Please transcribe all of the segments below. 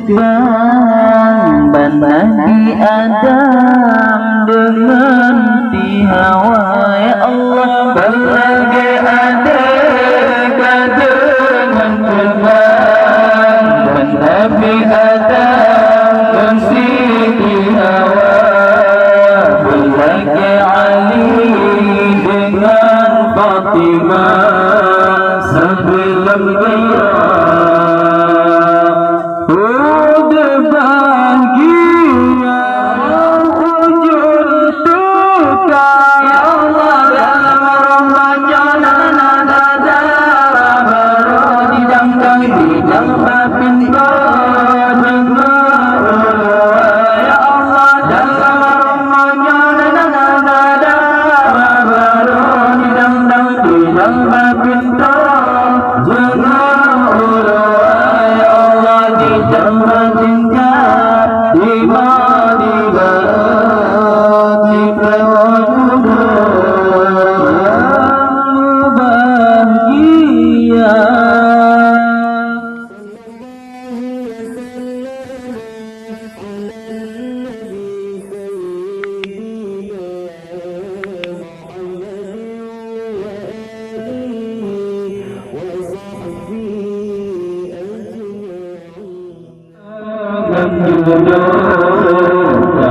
ketimbang Bani Adam dengan Hawa. Ya Allah, berbagai ada dengan ketimbang Nabi Adam dan Siti Hawa. Berbagai Ali dengan Fatimah sebelum dia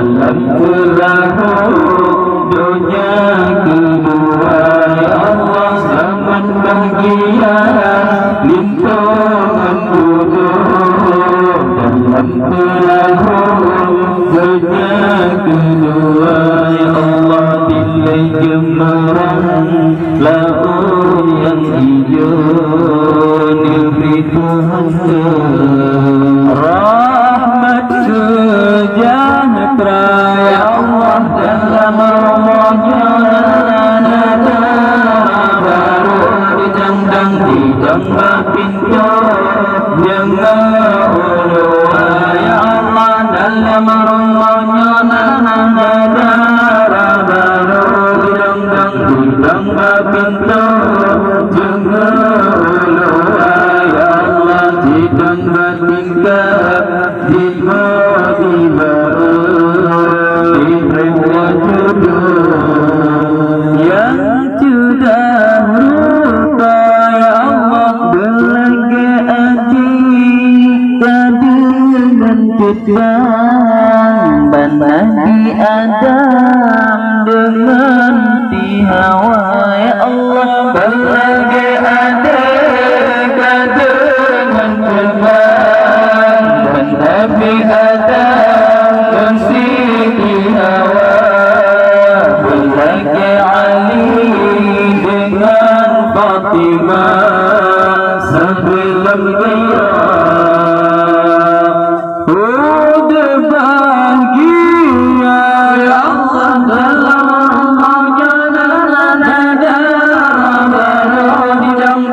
dalam perahu dunia kedua. Ya Allah, zaman bahagia lindungan duduk dalam perahu dunia kedua. Ya Allah, nilai gemerang laut yang hijau negeri Tuhan rahmat sejahtera. Ya Allah, dalam Ramadan baru didang dijambah pintu dengan ulua. Ya Allah, dalam Ramadan baru didang dijambah pintu dengan ulua. Ya Allah, dijambah tingkah yang sudah lupa. Ya Allah, berlaga adik dengan ketimbang Bani Adam dengan Hawa. Ya Allah, berlaga adik dengan ketimbang Nabi Adam dan Siti Hawa. Berbagai Ali dengan Fatimah sebelum dia bahagia. Ya Allah, dalam Ramadan baru didang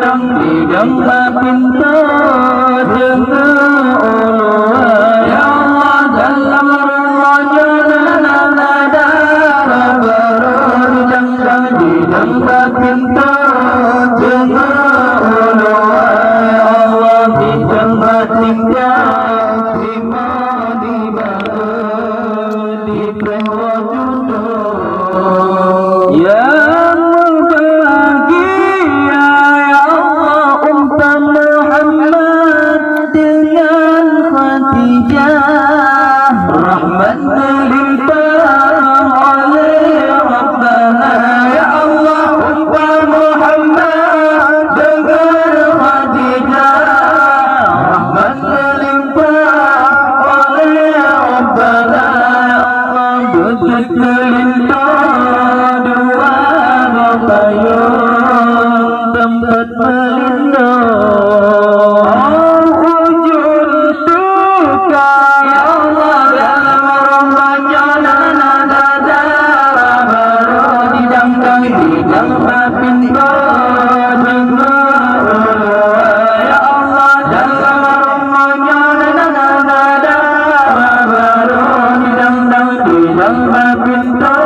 pintu dengan ulua. Ya Allah, dalam Ramadan baru didang pintu dengan ulua. Ya Allah, dijambah tinggal terima di bawah duduk yang bahagia. Ya Allah, umpam Muhammad dengan Khadijah rahmat melimpah oleh Rabbana. Ya Allah, umpam Muhammad dengan Khadijah rahmat melimpah oleh Rabbana. Ya Allah, begitu limpah dua payung tempat pelindung ujung suka. Ya Allah, dalam Ramadan baru didang pintu dengan ulua. Ya Allah, dalam Ramadan baru didang pintu